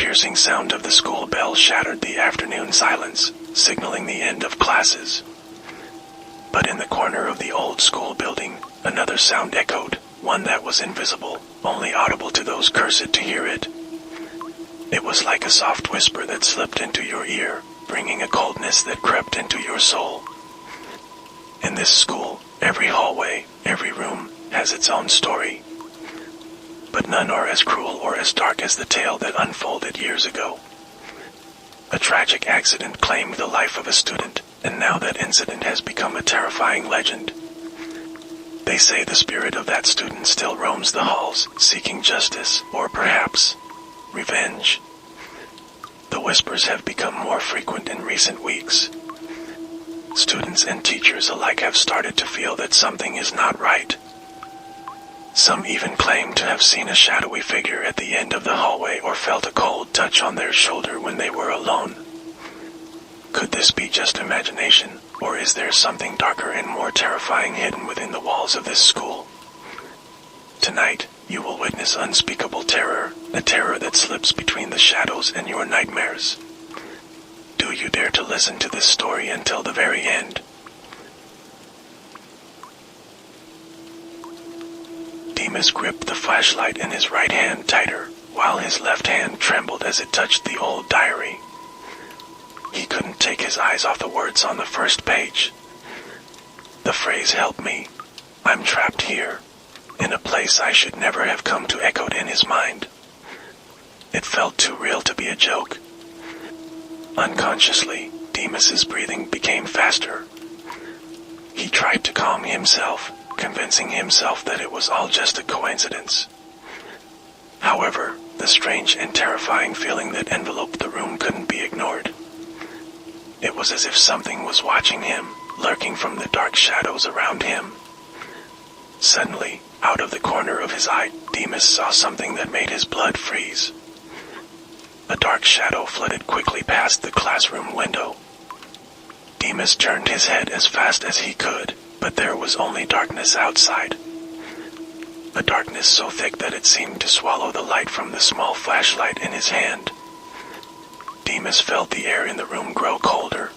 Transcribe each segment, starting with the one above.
piercing sound of the school bell shattered the afternoon silence, signaling the end of classes. But in the corner of the old school building, another sound echoed, one that was invisible, only audible to those cursed to hear it. It was like a soft whisper that slipped into your ear, bringing a coldness that crept into your soul. In this school, every hallway, every room, has its own story. But none are as cruel or as dark as the tale that unfolded years ago. A tragic accident claimed the life of a student, and now that incident has become a terrifying legend. They say the spirit of that student still roams the halls, seeking justice, or perhaps, revenge. The whispers have become more frequent in recent weeks. Students and teachers alike have started to feel that something is not right. Some even claim to have seen a shadowy figure at the end of the hallway or felt a cold touch on their shoulder when they were alone. Could this be just imagination, or is there something darker and more terrifying hidden within the walls of this school? Tonight, you will witness unspeakable terror, a terror that slips between the shadows and your nightmares. Do you dare to listen to this story until the very end? Demas gripped the flashlight in his right hand tighter, while his left hand trembled as it touched the old diary. He couldn't take his eyes off the words on the first page. The phrase "help me, I'm trapped here," in a place I should never have come to, echoed in his mind. It felt too real to be a joke. Unconsciously, Demas's breathing became faster. He tried to calm himself, convincing himself that it was all just a coincidence. However, the strange and terrifying feeling that enveloped the room couldn't be ignored. It was as if something was watching him, lurking from the dark shadows around him. Suddenly, out of the corner of his eye, Demas saw something that made his blood freeze. A dark shadow flitted quickly past the classroom window. Demas turned his head as fast as he could, but there was only darkness outside. A darkness so thick that it seemed to swallow the light from the small flashlight in his hand. Demas felt the air in the room grow colder.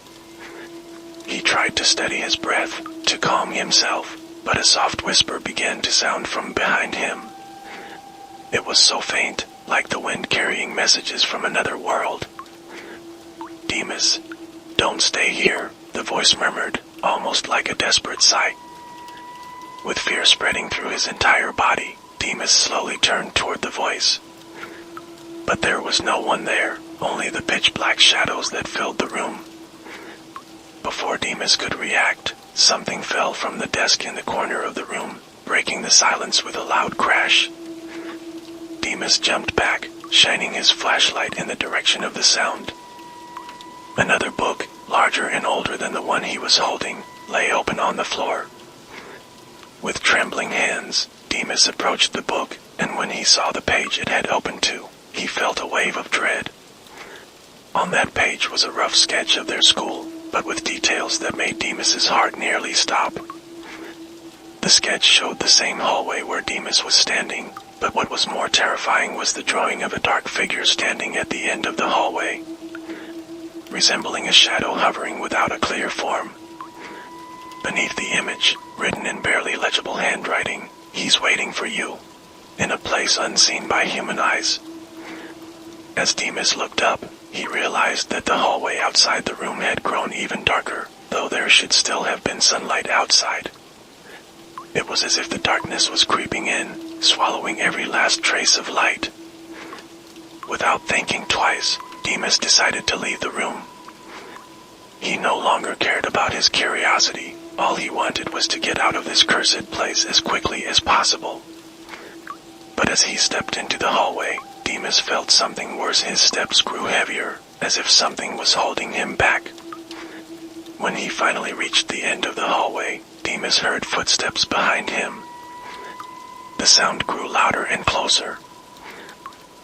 He tried to steady his breath, to calm himself, but a soft whisper began to sound from behind him. It was so faint, like the wind carrying messages from another world. "Demas, don't stay here," the voice murmured, almost like a desperate sigh. With fear spreading through his entire body, Demas slowly turned toward the voice. But there was no one there, only the pitch-black shadows that filled the room. Before Demas could react, something fell from the desk in the corner of the room, breaking the silence with a loud crash. Demas jumped back, shining his flashlight in the direction of the sound. Another book, larger and older than the one he was holding, lay open on the floor. With trembling hands, Demas approached the book, and when he saw the page it had opened to, he felt a wave of dread. On that page was a rough sketch of their school, but with details that made Demas's heart nearly stop. The sketch showed the same hallway where Demas was standing, but what was more terrifying was the drawing of a dark figure standing at the end of the hallway, resembling a shadow hovering without a clear form. Beneath the image, written in barely legible handwriting, "He's waiting for you," in a place unseen by human eyes. As Demas looked up, he realized that the hallway outside the room had grown even darker, though there should still have been sunlight outside. It was as if the darkness was creeping in, swallowing every last trace of light. Without thinking twice, Demas decided to leave the room. He no longer cared about his curiosity. All he wanted was to get out of this cursed place as quickly as possible. But as he stepped into the hallway, Demas felt something worse. His steps grew heavier, as if something was holding him back. When he finally reached the end of the hallway, Demas heard footsteps behind him. The sound grew louder and closer.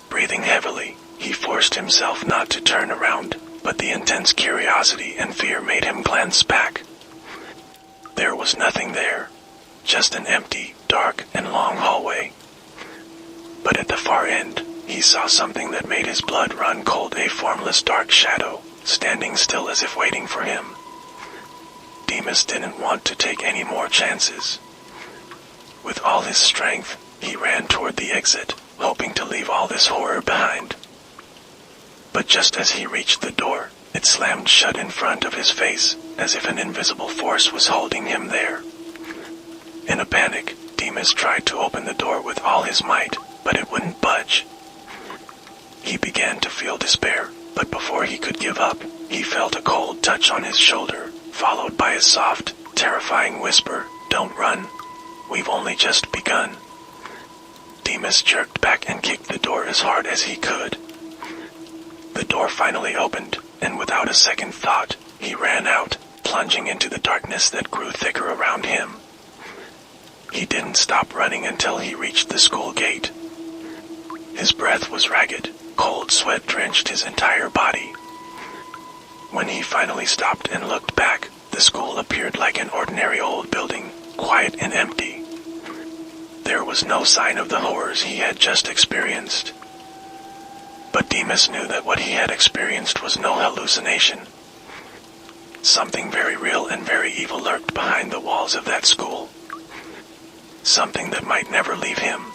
Breathing heavily, he forced himself not to turn around, but the intense curiosity and fear made him glance back. There was nothing there, just an empty, dark, and long hallway. But at the far end, he saw something that made his blood run cold, a formless dark shadow, standing still as if waiting for him. Demas didn't want to take any more chances. With all his strength, he ran toward the exit, hoping to leave all this horror behind. But just as he reached the door, it slammed shut in front of his face, as if an invisible force was holding him there. In a panic, Demas tried to open the door with all his might, but it wouldn't budge. He began to feel despair, but before he could give up, he felt a cold touch on his shoulder, followed by a soft, terrifying whisper, "Don't run. We've only just begun." Demas jerked back and kicked the door as hard as he could. The door finally opened, and without a second thought, he ran out, plunging into the darkness that grew thicker around him. He didn't stop running until he reached the school gate. His breath was ragged, cold sweat drenched his entire body. When he finally stopped and looked back, the school appeared like an ordinary old building, quiet and empty. There was no sign of the horrors he had just experienced. But Demas knew that what he had experienced was no hallucination. Something very real and very evil lurked behind the walls of that school. Something that might never leave him.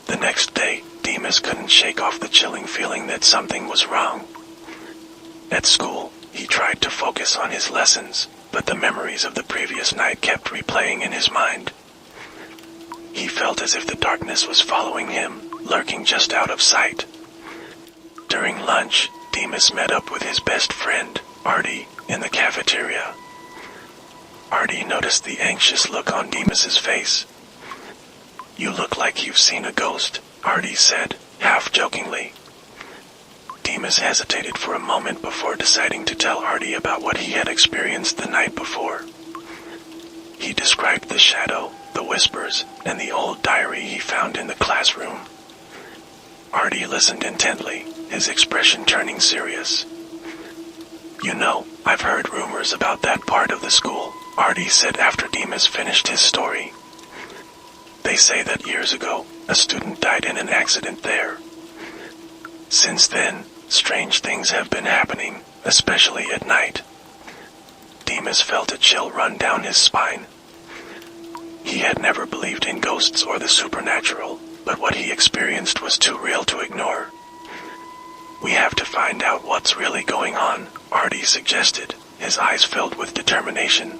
The next day, Demas couldn't shake off the chilling feeling that something was wrong. At school, he tried to focus on his lessons, but the memories of the previous night kept replaying in his mind. He felt as if the darkness was following him, lurking just out of sight. During lunch, Demas met up with his best friend, Artie, in the cafeteria. Artie noticed the anxious look on Demas's face. "You look like you've seen a ghost," Artie said, half-jokingly. Demas hesitated for a moment before deciding to tell Artie about what he had experienced the night before. He described the shadow, the whispers, and the old diary he found in the classroom. Artie listened intently, his expression turning serious. "You know, I've heard rumors about that part of the school," Artie said after Demas finished his story. "They say that years ago, a student died in an accident there. Since then, strange things have been happening, especially at night." Demas felt a chill run down his spine. He had never believed in ghosts or the supernatural, but what he experienced was too real to ignore. "We have to find out what's really going on," Artie suggested, his eyes filled with determination.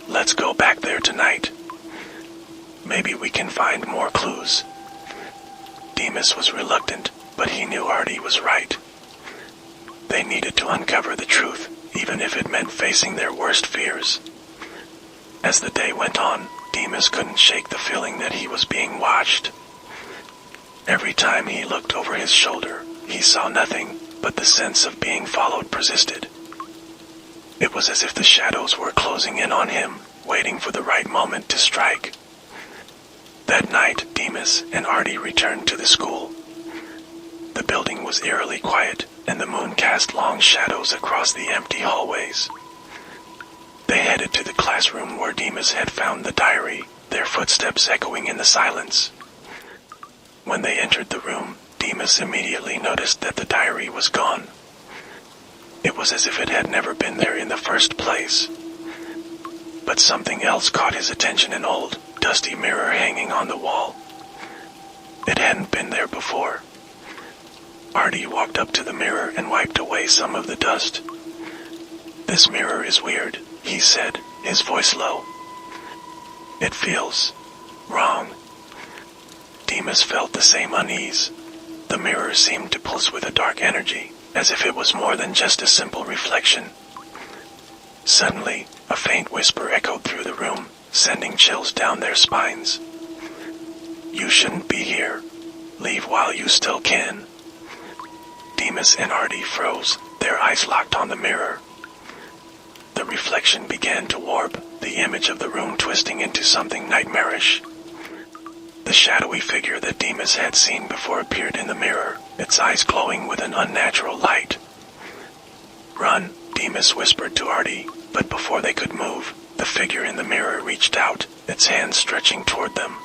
"Let's go back there tonight. Maybe we can find more clues." Demas was reluctant, but he knew Artie was right. They needed to uncover the truth, even if it meant facing their worst fears. As the day went on, Demas couldn't shake the feeling that he was being watched. Every time he looked over his shoulder, he saw nothing, but the sense of being followed persisted. It was as if the shadows were closing in on him, waiting for the right moment to strike. That night, Demas and Artie returned to the school. The building was eerily quiet, and the moon cast long shadows across the empty hallways. They headed to the classroom where Demas had found the diary, their footsteps echoing in the silence. When they entered the room, Demas immediately noticed that the diary was gone. It was as if it had never been there in the first place. But something else caught his attention, an old, dusty mirror hanging on the wall. It hadn't been there before. Artie walked up to the mirror and wiped away some of the dust. "This mirror is weird," he said, his voice low. "It feels wrong." Demas felt the same unease. The mirror seemed to pulse with a dark energy, as if it was more than just a simple reflection. Suddenly, a faint whisper echoed through the room, sending chills down their spines. "You shouldn't be here. Leave while you still can." Demas and Artie froze, their eyes locked on the mirror. The reflection began to warp, the image of the room twisting into something nightmarish. The shadowy figure that Demas had seen before appeared in the mirror, its eyes glowing with an unnatural light. "Run," Demas whispered to Artie, but before they could move, the figure in the mirror reached out, its hand stretching toward them.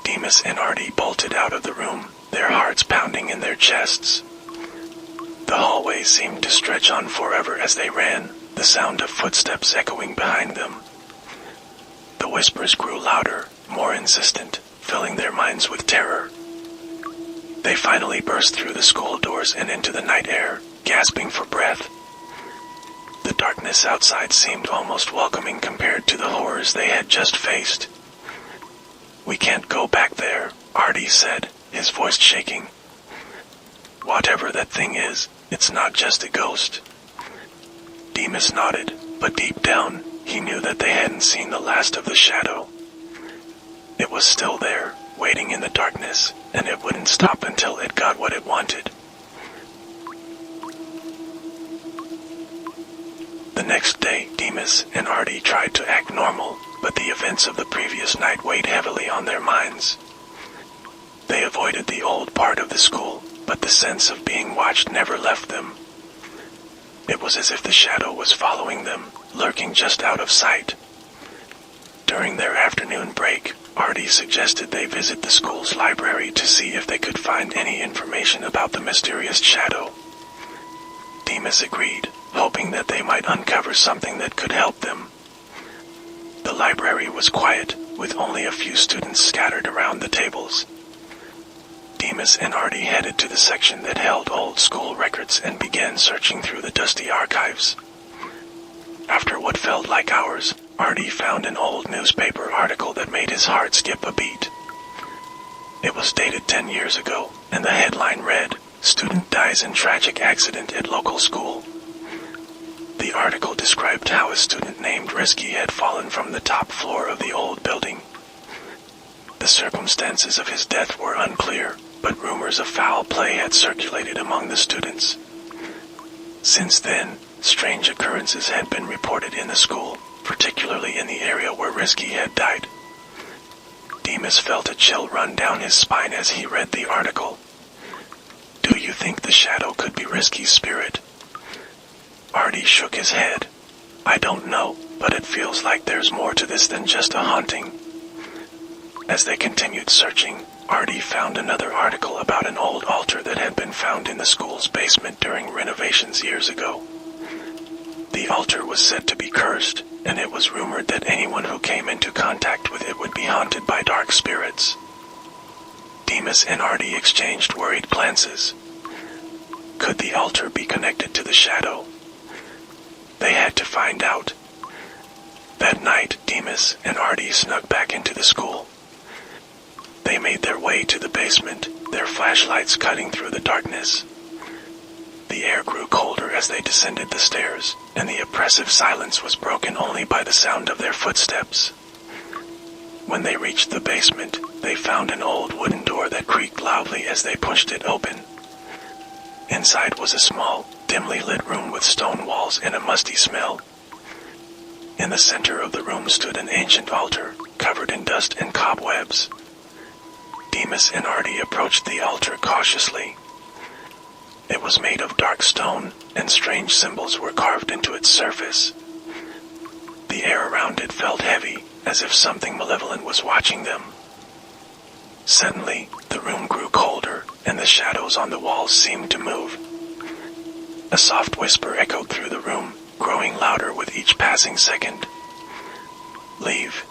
Demas and Artie bolted out of the room, their hearts pounding in their chests. The hallway seemed to stretch on forever as they ran, the sound of footsteps echoing behind them. The whispers grew louder, more insistent, filling their minds with terror. They finally burst through the school doors and into the night air, gasping for breath. The darkness outside seemed almost welcoming compared to the horrors they had just faced. "We can't go back there," Artie said, his voice shaking. "Whatever that thing is, it's not just a ghost." Demas nodded, but deep down, he knew that they hadn't seen the last of the shadow. It was still there, waiting in the darkness, and it wouldn't stop until it got what it wanted. The next day, Demas and Artie tried to act normal, but the events of the previous night weighed heavily on their minds. They avoided the old part of the school, but the sense of being watched never left them. It was as if the shadow was following them, lurking just out of sight. During their afternoon break, Artie suggested they visit the school's library to see if they could find any information about the mysterious shadow. Demas agreed, hoping that they might uncover something that could help them. The library was quiet, with only a few students scattered around the tables. Demas and Artie headed to the section that held old school records and began searching through the dusty archives. After what felt like hours, Artie found an old newspaper article that made his heart skip a beat. It was dated 10 years ago, and the headline read, "Student dies in tragic accident at local school." The article described how a student named Risky had fallen from the top floor of the old building. The circumstances of his death were unclear, but rumors of foul play had circulated among the students. Since then, strange occurrences had been reported in the school, particularly in the area where Risky had died. Demas felt a chill run down his spine as he read the article. "Do you think the shadow could be Risky's spirit?" Artie shook his head. "I don't know, but it feels like there's more to this than just a haunting." As they continued searching, Artie found another article about an old altar that had been found in the school's basement during renovations years ago. The altar was said to be cursed, and it was rumored that anyone who came into contact with it would be haunted by dark spirits. Demas and Artie exchanged worried glances. Could the altar be connected to the shadow? They had to find out. That night, Demas and Artie snuck back into the school. They made their way to the basement, their flashlights cutting through the darkness. The air grew colder as they descended the stairs, and the oppressive silence was broken only by the sound of their footsteps. When they reached the basement, they found an old wooden door that creaked loudly as they pushed it open. Inside was a small, dimly lit room with stone walls and a musty smell. In the center of the room stood an ancient altar, covered in dust and cobwebs. Demas and Artie approached the altar cautiously. It was made of dark stone, and strange symbols were carved into its surface. The air around it felt heavy, as if something malevolent was watching them. Suddenly, the room grew colder, and the shadows on the walls seemed to move. A soft whisper echoed through the room, growing louder with each passing second. "Leave.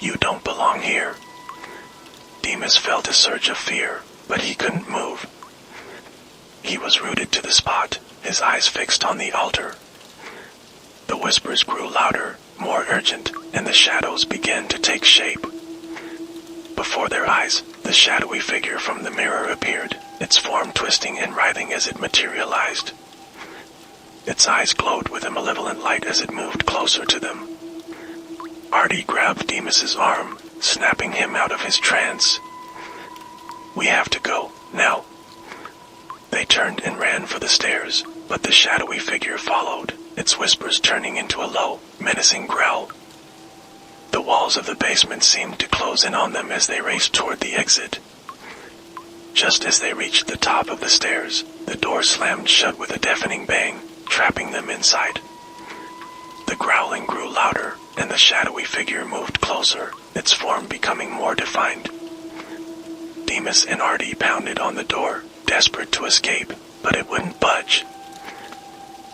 You don't belong here." Demas felt a surge of fear, but he couldn't move. He was rooted to the spot, his eyes fixed on the altar. The whispers grew louder, more urgent, and the shadows began to take shape. Before their eyes, the shadowy figure from the mirror appeared, its form twisting and writhing as it materialized. Its eyes glowed with a malevolent light as it moved closer to them. Artie grabbed Demas's arm, snapping him out of his trance. "We have to go, now." They turned and ran for the stairs, but the shadowy figure followed, its whispers turning into a low, menacing growl. The walls of the basement seemed to close in on them as they raced toward the exit. Just as they reached the top of the stairs, the door slammed shut with a deafening bang, trapping them inside. The growling grew louder, and the shadowy figure moved closer, its form becoming more defined. Demas and Artie pounded on the door, desperate to escape, but it wouldn't budge.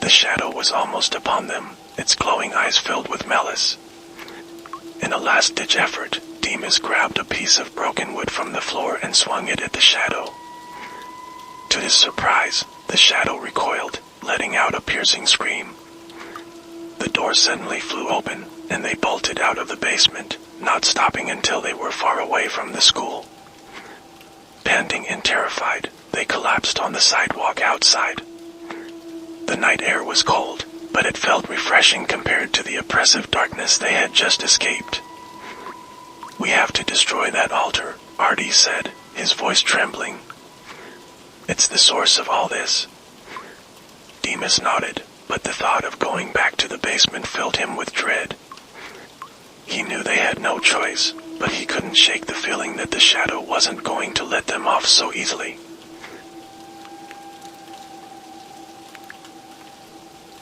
The shadow was almost upon them, its glowing eyes filled with malice. In a last-ditch effort, Demas grabbed a piece of broken wood from the floor and swung it at the shadow. To his surprise, the shadow recoiled, letting out a piercing scream. The door suddenly flew open, and they bolted out of the basement, not stopping until they were far away from the school. Panting and terrified, they collapsed on the sidewalk outside. The night air was cold, but it felt refreshing compared to the oppressive darkness they had just escaped. "We have to destroy that altar," Artie said, his voice trembling. "It's the source of all this." Demas nodded, but the thought of going back to the basement filled him with dread. He knew they had no choice, but he couldn't shake the feeling that the shadow wasn't going to let them off so easily.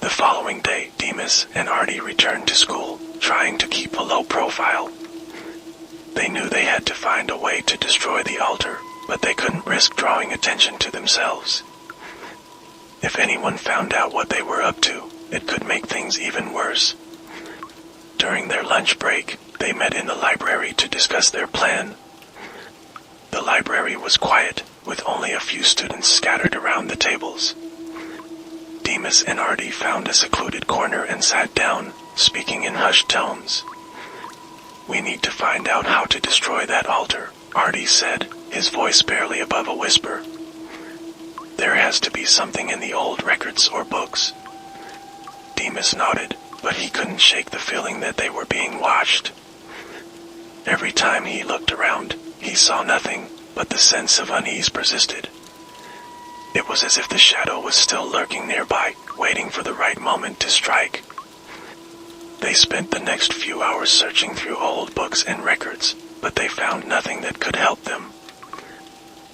The following day, Demas and Artie returned to school, trying to keep a low profile. They knew they had to find a way to destroy the altar, but they couldn't risk drawing attention to themselves. If anyone found out what they were up to, it could make things even worse. During their lunch break, they met in the library to discuss their plan. The library was quiet, with only a few students scattered around the tables. Demas and Artie found a secluded corner and sat down, speaking in hushed tones. "We need to find out how to destroy that altar," Artie said, his voice barely above a whisper. "There has to be something in the old records or books." Demas nodded, but he couldn't shake the feeling that they were being watched. Every time he looked around, he saw nothing, but the sense of unease persisted. It was as if the shadow was still lurking nearby, waiting for the right moment to strike. They spent the next few hours searching through old books and records, but they found nothing that could help them.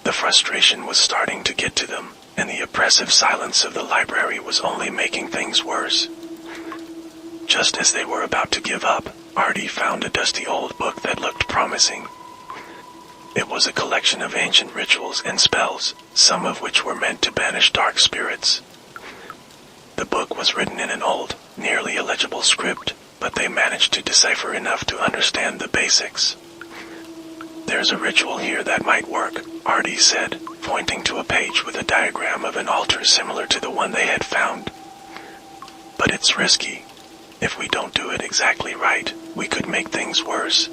The frustration was starting to get to them, and the oppressive silence of the library was only making things worse. Just as they were about to give up, Artie found a dusty old book that looked promising. It was a collection of ancient rituals and spells, some of which were meant to banish dark spirits. The book was written in an old, nearly illegible script, but they managed to decipher enough to understand the basics. "There's a ritual here that might work," Artie said, pointing to a page with a diagram of an altar similar to the one they had found. "But it's risky. If we don't do it exactly right, we could make things worse."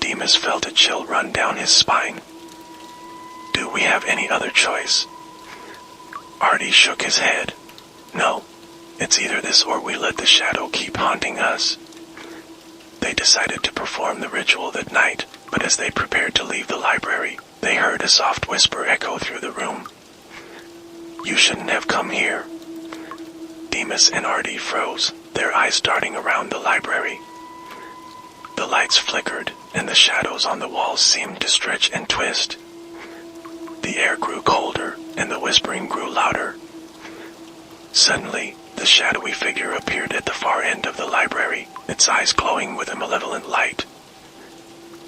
Demas felt a chill run down his spine. "Do we have any other choice?" Artie shook his head. "No. It's either this or we let the shadow keep haunting us." They decided to perform the ritual that night, but as they prepared to leave the library, they heard a soft whisper echo through the room. "You shouldn't have come here." Demas and Artie froze, their eyes darting around the library. The lights flickered, and the shadows on the walls seemed to stretch and twist. The air grew colder, and the whispering grew louder. Suddenly, the shadowy figure appeared at the far end of the library, its eyes glowing with a malevolent light.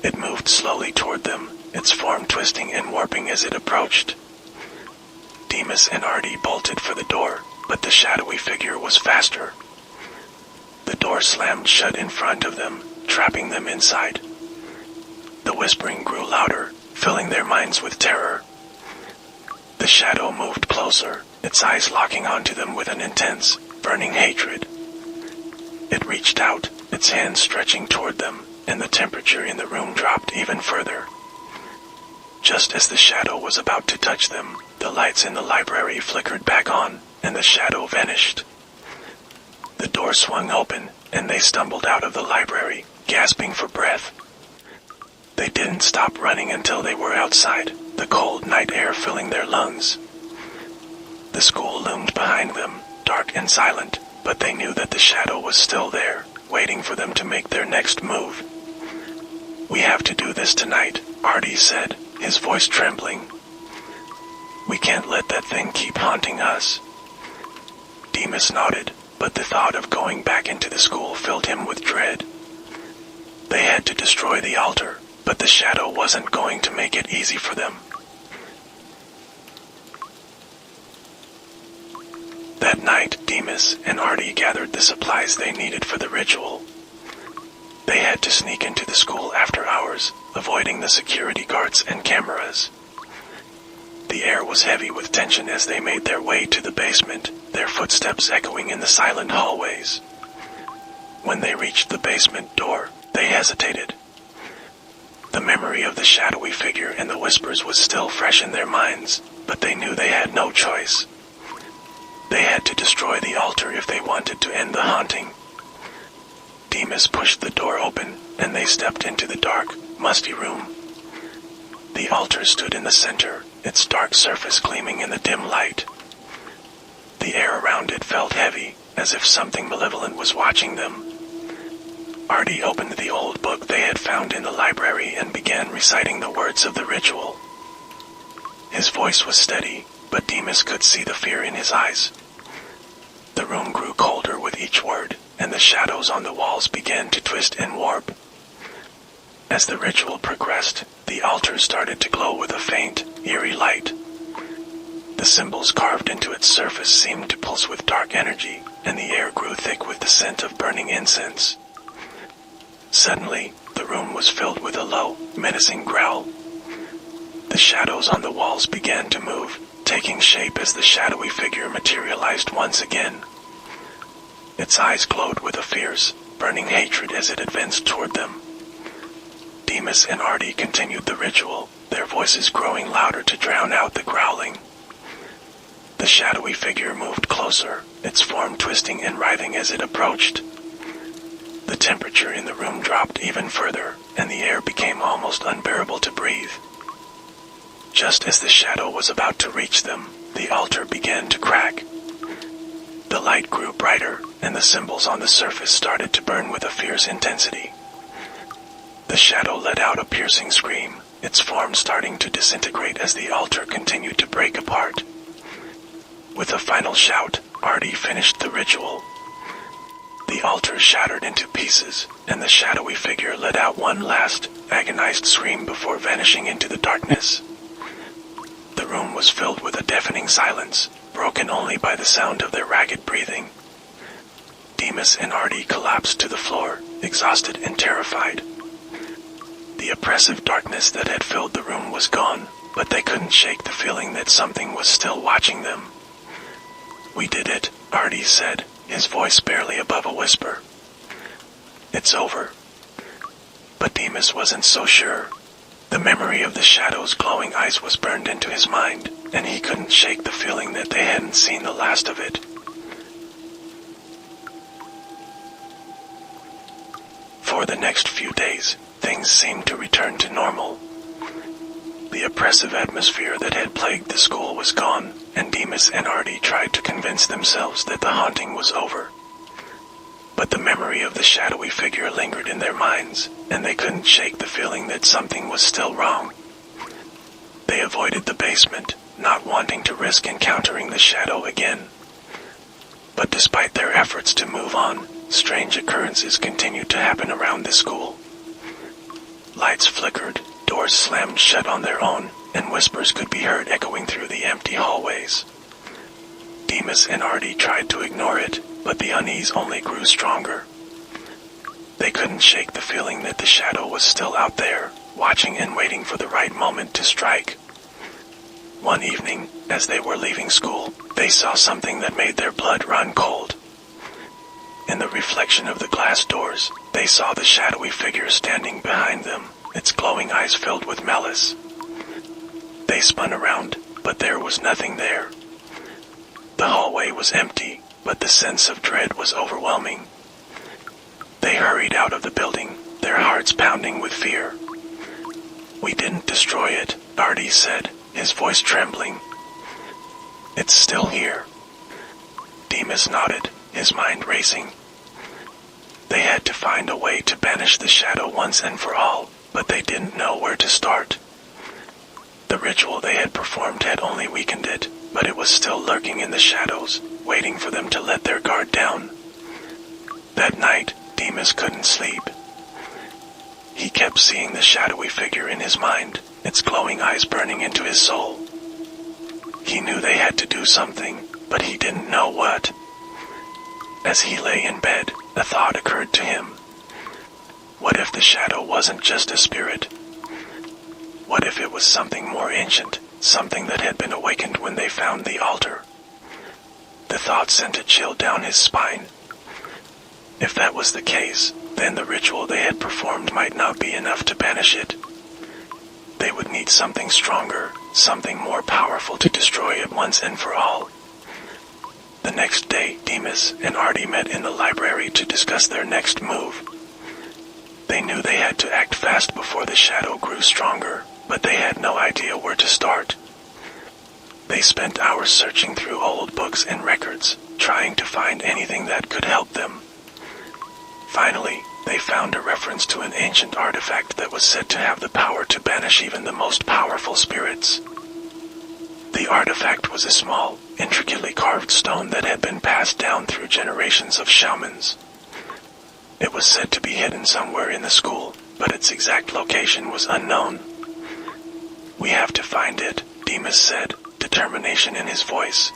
It moved slowly toward them, its form twisting and warping as it approached. Demas and Artie bolted for the door, but the shadowy figure was faster. The door slammed shut in front of them, trapping them inside. The whispering grew louder, filling their minds with terror. The shadow moved closer, its eyes locking onto them with an intense, burning hatred. It reached out, its hands stretching toward them, and the temperature in the room dropped even further. Just as the shadow was about to touch them, the lights in the library flickered back on, and the shadow vanished. The door swung open, and they stumbled out of the library, gasping for breath. They didn't stop running until they were outside, the cold night air filling their lungs. The school loomed behind them, dark and silent, but they knew that the shadow was still there, waiting for them to make their next move. "We have to do this tonight," Artie said, his voice trembling. "We can't let that thing keep haunting us." Demas nodded, but the thought of going back into the school filled him with dread. They had to destroy the altar, but the shadow wasn't going to make it easy for them. That night, Demas and Artie gathered the supplies they needed for the ritual. They had to sneak into the school after hours, avoiding the security guards and cameras. The air was heavy with tension as they made their way to the basement, their footsteps echoing in the silent hallways. When they reached the basement door, they hesitated. The memory of the shadowy figure and the whispers was still fresh in their minds, but they knew they had no choice. They had to destroy the altar if they wanted to end the haunting. Demas pushed the door open, and they stepped into the dark, musty room. The altar stood in the center, its dark surface gleaming in the dim light. The air around it felt heavy, as if something malevolent was watching them. Artie opened the old book they had found in the library and began reciting the words of the ritual. His voice was steady, but Demas could see the fear in his eyes. The room grew colder with each word, and the shadows on the walls began to twist and warp. As the ritual progressed, the altar started to glow with a faint, eerie light. The symbols carved into its surface seemed to pulse with dark energy, and the air grew thick with the scent of burning incense. Suddenly, the room was filled with a low, menacing growl. The shadows on the walls began to move, taking shape as the shadowy figure materialized once again. Its eyes glowed with a fierce, burning hatred as it advanced toward them. Demas and Artie continued the ritual, their voices growing louder to drown out the growling. The shadowy figure moved closer, its form twisting and writhing as it approached. The temperature in the room dropped even further, and the air became almost unbearable to breathe. Just as the shadow was about to reach them, the altar began to crack. The light grew brighter, and the symbols on the surface started to burn with a fierce intensity. The shadow let out a piercing scream, its form starting to disintegrate as the altar continued to break apart. With a final shout, Artie finished the ritual. The altar shattered into pieces, and the shadowy figure let out one last, agonized scream before vanishing into the darkness. The room was filled with a deafening silence, broken only by the sound of their ragged breathing. Demas and Artie collapsed to the floor, exhausted and terrified. The oppressive darkness that had filled the room was gone, but they couldn't shake the feeling that something was still watching them. "We did it," Artie said, his voice barely above a whisper. "It's over." But Demas wasn't so sure. The memory of the shadow's glowing eyes was burned into his mind, and he couldn't shake the feeling that they hadn't seen the last of it. For the next few days, things seemed to return to normal. The oppressive atmosphere that had plagued the school was gone, and Demas and Artie tried to convince themselves that the haunting was over. But the memory of the shadowy figure lingered in their minds, and they couldn't shake the feeling that something was still wrong. They avoided the basement, not wanting to risk encountering the shadow again. But despite their efforts to move on, strange occurrences continued to happen around the school. Lights flickered, doors slammed shut on their own, and whispers could be heard echoing through the empty hallways. Demas and Artie tried to ignore it, but the unease only grew stronger. They couldn't shake the feeling that the shadow was still out there, watching and waiting for the right moment to strike. One evening, as they were leaving school, they saw something that made their blood run cold. In the reflection of the glass doors, they saw the shadowy figure standing behind them, its glowing eyes filled with malice. They spun around, but there was nothing there. The hallway was empty, but the sense of dread was overwhelming. They hurried out of the building, their hearts pounding with fear. "We didn't destroy it," Artie said, his voice trembling. "It's still here." Demas nodded, his mind racing. They had to find a way to banish the shadow once and for all, but they didn't know where to start. The ritual they had performed had only weakened it, but it was still lurking in the shadows, waiting for them to let their guard down. That night, Demas couldn't sleep. He kept seeing the shadowy figure in his mind, its glowing eyes burning into his soul. He knew they had to do something, but he didn't know what. As he lay in bed, a thought occurred to him. What if the shadow wasn't just a spirit? What if it was something more ancient, something that had been awakened when they found the altar? The thought sent a chill down his spine. If that was the case, then the ritual they had performed might not be enough to banish it. They would need something stronger, something more powerful to destroy it once and for all. The next day, Demas and Artie met in the library to discuss their next move. They knew they had to act fast before the shadow grew stronger, but they had no idea where to start. They spent hours searching through old books and records, trying to find anything that could help them. Finally, they found a reference to an ancient artifact that was said to have the power to banish even the most powerful spirits. The artifact was a small, intricately carved stone that had been passed down through generations of shamans. It was said to be hidden somewhere in the school, but its exact location was unknown. "We have to find it," Demas said, determination in his voice.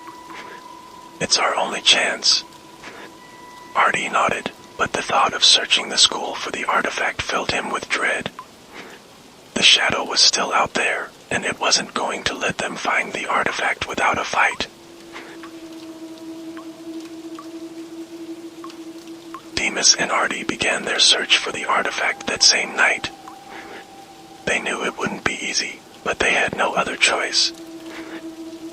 "It's our only chance." Artie nodded, but the thought of searching the school for the artifact filled him with dread. The shadow was still out there, and it wasn't going to let them find the artifact without a fight. Demas and Artie began their search for the artifact that same night. They knew it wouldn't be easy, but they had no other choice.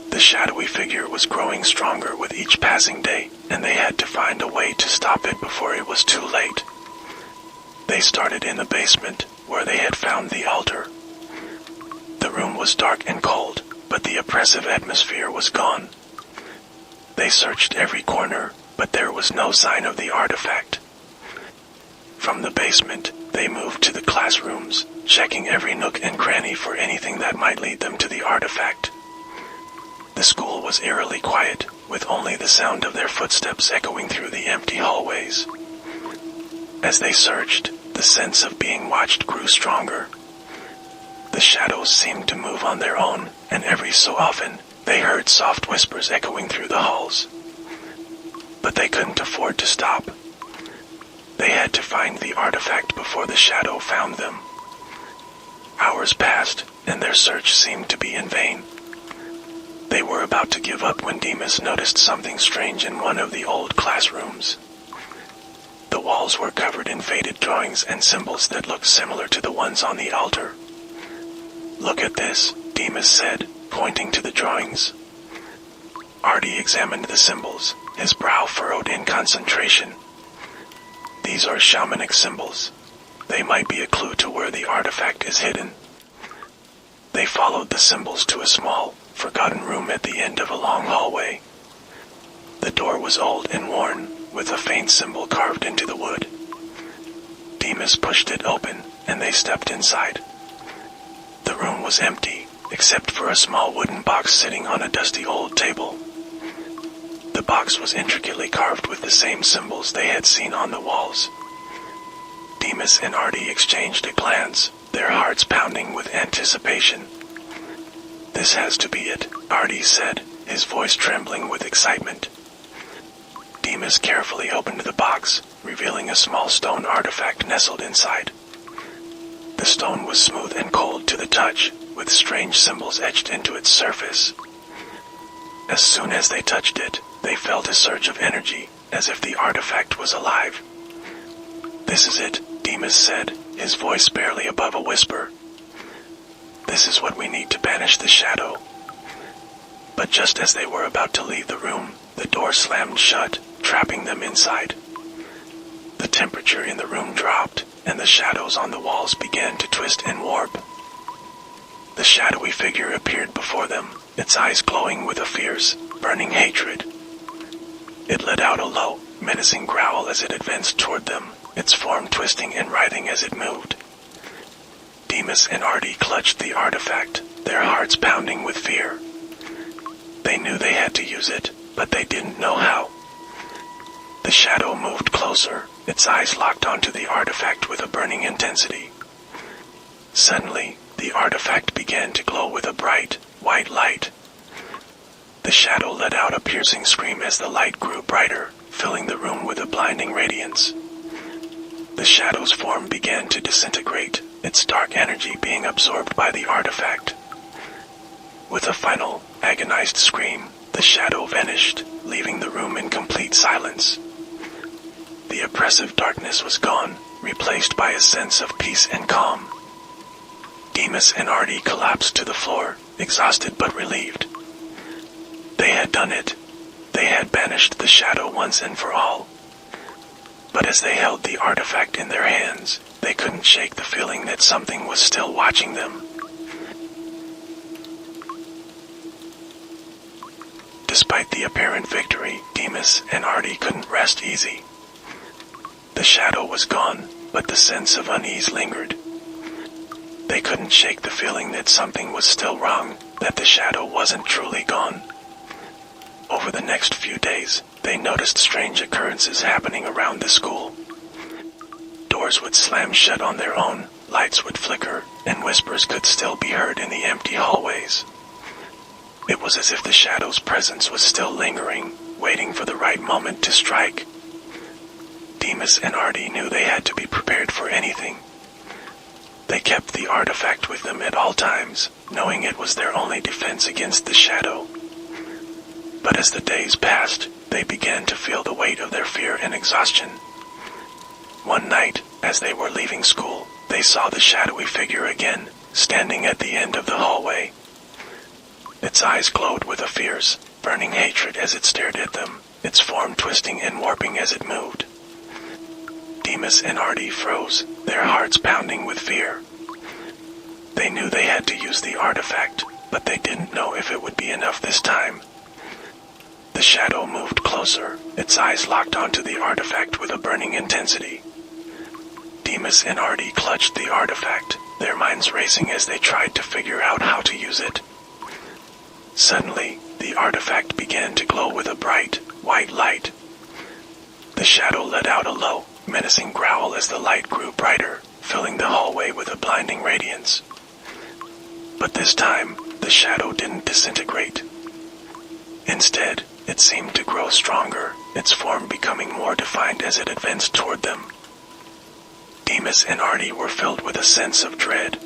The shadowy figure was growing stronger with each passing day, and they had to find a way to stop it before it was too late. They started in the basement, where they had found the altar. The room was dark and cold, but the oppressive atmosphere was gone. They searched every corner, but there was no sign of the artifact. From the basement, they moved to the classrooms, checking every nook and cranny for anything that might lead them to the artifact. The school was eerily quiet, with only the sound of their footsteps echoing through the empty hallways. As they searched, the sense of being watched grew stronger. The shadows seemed to move on their own, and every so often, they heard soft whispers echoing through the halls. But they couldn't afford to stop. They had to find the artifact before the shadow found them. Hours passed, and their search seemed to be in vain. They were about to give up when Demas noticed something strange in one of the old classrooms. The walls were covered in faded drawings and symbols that looked similar to the ones on the altar. "Look at this," Demas said, pointing to the drawings. Artie examined the symbols, his brow furrowed in concentration. "These are shamanic symbols. They might be a clue to where the artifact is hidden." They followed the symbols to a small, forgotten room at the end of a long hallway. The door was old and worn, with a faint symbol carved into the wood. Demas pushed it open, and they stepped inside. The room was empty, except for a small wooden box sitting on a dusty old table. The box was intricately carved with the same symbols they had seen on the walls. Demas and Artie exchanged a glance, their hearts pounding with anticipation. "This has to be it," Artie said, his voice trembling with excitement. Demas carefully opened the box, revealing a small stone artifact nestled inside. The stone was smooth and cold to the touch, with strange symbols etched into its surface. As soon as they touched it, they felt a surge of energy, as if the artifact was alive. "This is it," Demas said, his voice barely above a whisper. "This is what we need to banish the shadow." But just as they were about to leave the room, the door slammed shut, trapping them inside. The temperature in the room dropped, and the shadows on the walls began to twist and warp. The shadowy figure appeared before them, its eyes glowing with a fierce, burning hatred. It let out a low, menacing growl as it advanced toward them, its form twisting and writhing as it moved. Demas and Artie clutched the artifact, their hearts pounding with fear. They knew they had to use it, but they didn't know how. The shadow moved closer, its eyes locked onto the artifact with a burning intensity. Suddenly, the artifact began to glow with a bright, white light. The shadow let out a piercing scream as the light grew brighter, filling the room with a blinding radiance. The shadow's form began to disintegrate, its dark energy being absorbed by the artifact. With a final, agonized scream, the shadow vanished, leaving the room in complete silence. The oppressive darkness was gone, replaced by a sense of peace and calm. Demas and Artie collapsed to the floor, exhausted but relieved. They had done it. They had banished the shadow once and for all. But as they held the artifact in their hands, they couldn't shake the feeling that something was still watching them. Despite the apparent victory, Demas and Artie couldn't rest easy. The shadow was gone, but the sense of unease lingered. They couldn't shake the feeling that something was still wrong, that the shadow wasn't truly gone. Over the next few days, they noticed strange occurrences happening around the school. Doors would slam shut on their own, lights would flicker, and whispers could still be heard in the empty hallways. It was as if the shadow's presence was still lingering, waiting for the right moment to strike. Demas and Artie knew they had to be prepared for anything. They kept the artifact with them at all times, knowing it was their only defense against the shadow. But as the days passed, they began to feel the weight of their fear and exhaustion. One night, as they were leaving school, they saw the shadowy figure again, standing at the end of the hallway. Its eyes glowed with a fierce, burning hatred as it stared at them, its form twisting and warping as it moved. Demas and Artie froze, their hearts pounding with fear. They knew they had to use the artifact, but they didn't know if it would be enough this time. The shadow moved closer, its eyes locked onto the artifact with a burning intensity. Demas and Artie clutched the artifact, their minds racing as they tried to figure out how to use it. Suddenly, the artifact began to glow with a bright, white light. The shadow let out a low, menacing growl as the light grew brighter, filling the hallway with a blinding radiance. But this time, the shadow didn't disintegrate. Instead, it seemed to grow stronger, its form becoming more defined as it advanced toward them. Demas and Artie were filled with a sense of dread.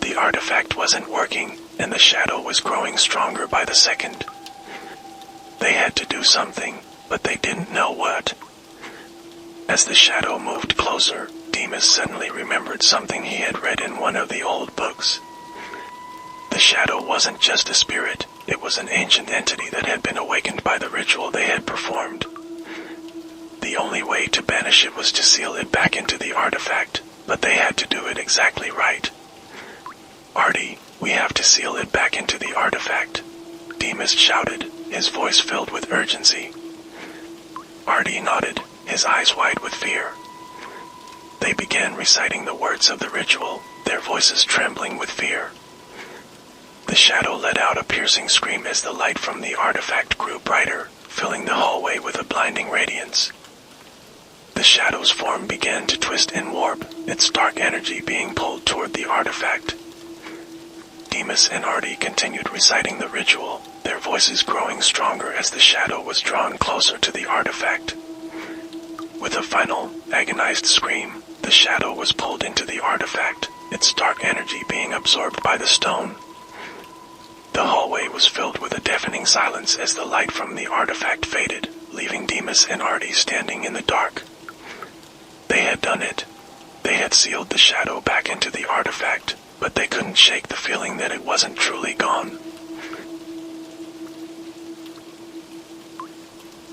The artifact wasn't working, and the shadow was growing stronger by the second. They had to do something, but they didn't know what. As the shadow moved closer, Demas suddenly remembered something he had read in one of the old books. The shadow wasn't just a spirit, it was an ancient entity that had been awakened by the ritual they had performed. The only way to banish it was to seal it back into the artifact, but they had to do it exactly right. Artie, we have to seal it back into the artifact, Demas shouted, his voice filled with urgency. Artie nodded, his eyes wide with fear. They began reciting the words of the ritual, their voices trembling with fear. The shadow let out a piercing scream as the light from the artifact grew brighter, filling the hallway with a blinding radiance. The shadow's form began to twist and warp, its dark energy being pulled toward the artifact. Demas and Artie continued reciting the ritual, their voices growing stronger as the shadow was drawn closer to the artifact. With a final, agonized scream, the shadow was pulled into the artifact, its dark energy being absorbed by the stone. The hallway was filled with a deafening silence as the light from the artifact faded, leaving Demas and Artie standing in the dark. They had done it. They had sealed the shadow back into the artifact, but they couldn't shake the feeling that it wasn't truly gone.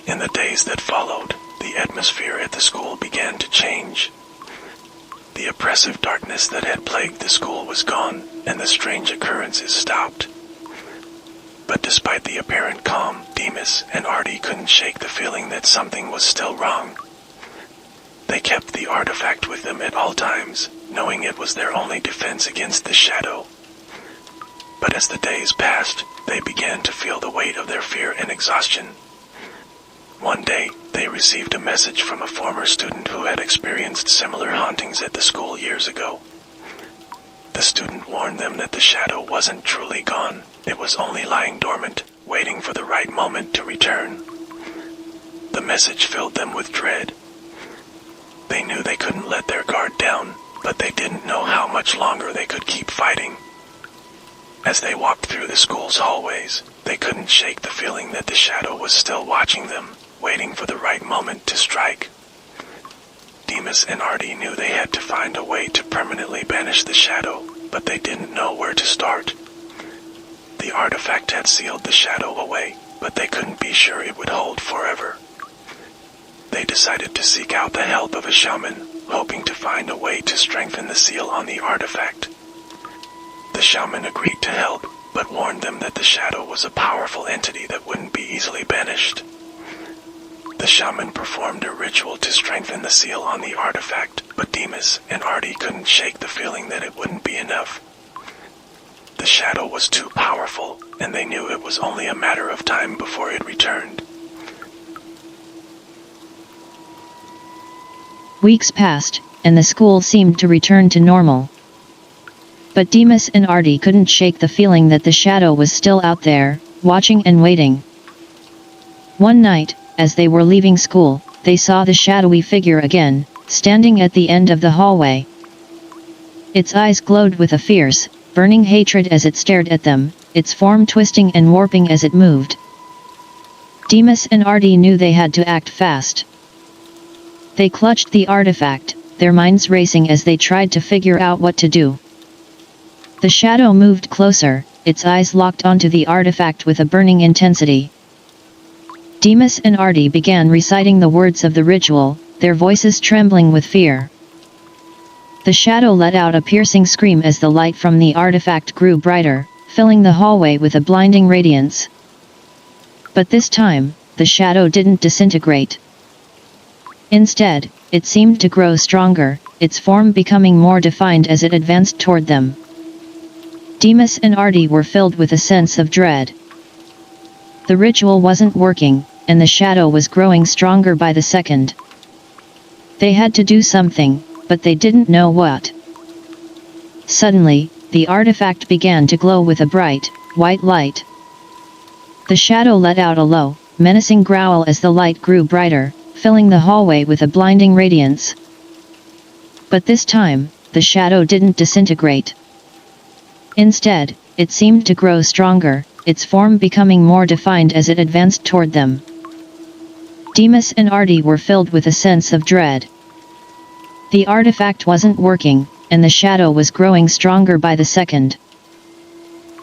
In the days that followed, the atmosphere at the school began to change. The oppressive darkness that had plagued the school was gone, and the strange occurrences stopped. But despite the apparent calm, Demas and Artie couldn't shake the feeling that something was still wrong. They kept the artifact with them at all times, knowing it was their only defense against the shadow. But as the days passed, they began to feel the weight of their fear and exhaustion. One day, they received a message from a former student who had experienced similar hauntings at the school years ago. The student warned them that the shadow wasn't truly gone, it was only lying dormant, waiting for the right moment to return. The message filled them with dread. They knew they couldn't let their guard down, but they didn't know how much longer they could keep fighting. As they walked through the school's hallways, they couldn't shake the feeling that the shadow was still watching them, waiting for the right moment to strike. Demas and Artie knew they had to find a way to permanently banish the shadow, but they didn't know where to start. The artifact had sealed the shadow away, but they couldn't be sure it would hold forever. They decided to seek out the help of a shaman, hoping to find a way to strengthen the seal on the artifact. The shaman agreed to help, but warned them that the shadow was a powerful entity that wouldn't be easily banished. The shaman performed a ritual to strengthen the seal on the artifact, but Demas and Artie couldn't shake the feeling that it wouldn't be enough. The shadow was too powerful, and they knew it was only a matter of time before it returned. Weeks passed, and the school seemed to return to normal. But Demas and Artie couldn't shake the feeling that the shadow was still out there, watching and waiting. One night, as they were leaving school, they saw the shadowy figure again, standing at the end of the hallway. Its eyes glowed with a fierce, burning hatred as it stared at them, its form twisting and warping as it moved. Demas and Artie knew they had to act fast. They clutched the artifact, their minds racing as they tried to figure out what to do. The shadow moved closer, its eyes locked onto the artifact with a burning intensity. Demas and Artie began reciting the words of the ritual, their voices trembling with fear. The shadow let out a piercing scream as the light from the artifact grew brighter, filling the hallway with a blinding radiance. But this time, the shadow didn't disintegrate. Instead, it seemed to grow stronger, its form becoming more defined as it advanced toward them. Demas and Artie were filled with a sense of dread. The ritual wasn't working, and the shadow was growing stronger by the second. They had to do something, but they didn't know what. Suddenly, the artifact began to glow with a bright, white light. The shadow let out a low, menacing growl as the light grew brighter, filling the hallway with a blinding radiance. But this time, the shadow didn't disintegrate. Instead, it seemed to grow stronger, its form becoming more defined as it advanced toward them. Demas and Artie were filled with a sense of dread. The artifact wasn't working, and the shadow was growing stronger by the second.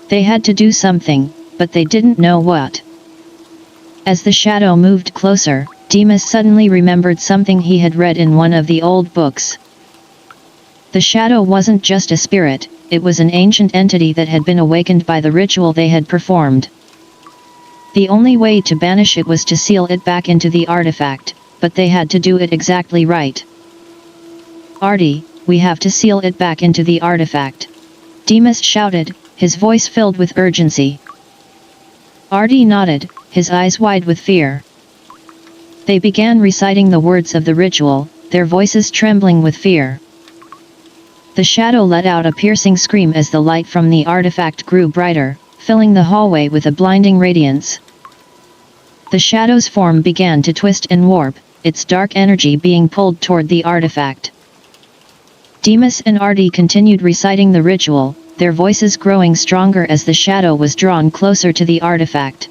They had to do something, but they didn't know what. As the shadow moved closer, Demas suddenly remembered something he had read in one of the old books. The shadow wasn't just a spirit, it was an ancient entity that had been awakened by the ritual they had performed. The only way to banish it was to seal it back into the artifact, but they had to do it exactly right. "Artie, we have to seal it back into the artifact," Demas shouted, his voice filled with urgency. Artie nodded, his eyes wide with fear. They began reciting the words of the ritual, their voices trembling with fear. The shadow let out a piercing scream as the light from the artifact grew brighter, filling the hallway with a blinding radiance. The shadow's form began to twist and warp, its dark energy being pulled toward the artifact. Demas and Artie continued reciting the ritual, their voices growing stronger as the shadow was drawn closer to the artifact.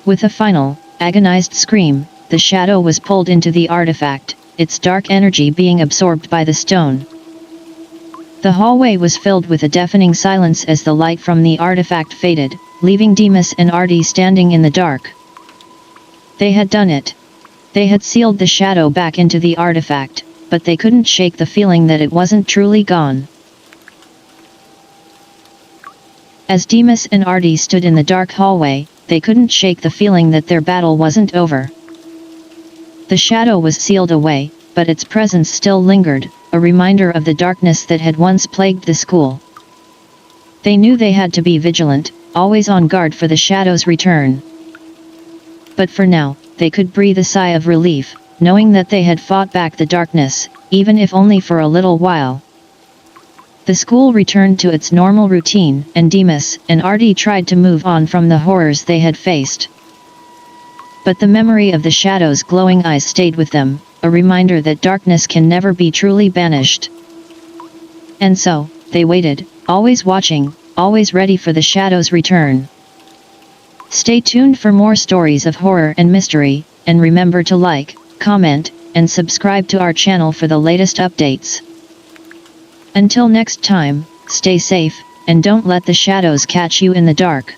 With a final, agonized scream, the shadow was pulled into the artifact, its dark energy being absorbed by the stone. The hallway was filled with a deafening silence as the light from the artifact faded, leaving Demas and Artie standing in the dark. They had done it. They had sealed the shadow back into the artifact, but they couldn't shake the feeling that it wasn't truly gone. As Demas and Artie stood in the dark hallway, they couldn't shake the feeling that their battle wasn't over. The shadow was sealed away, but its presence still lingered, a reminder of the darkness that had once plagued the school. They knew they had to be vigilant, always on guard for the shadow's return. But for now, they could breathe a sigh of relief, knowing that they had fought back the darkness, even if only for a little while. The school returned to its normal routine, and Demas and Artie tried to move on from the horrors they had faced. But the memory of the shadow's glowing eyes stayed with them, a reminder that darkness can never be truly banished. And so, they waited, always watching, always ready for the shadow's return. Stay tuned for more stories of horror and mystery, and remember to like, comment, and subscribe to our channel for the latest updates. Until next time, stay safe, and don't let the shadows catch you in the dark.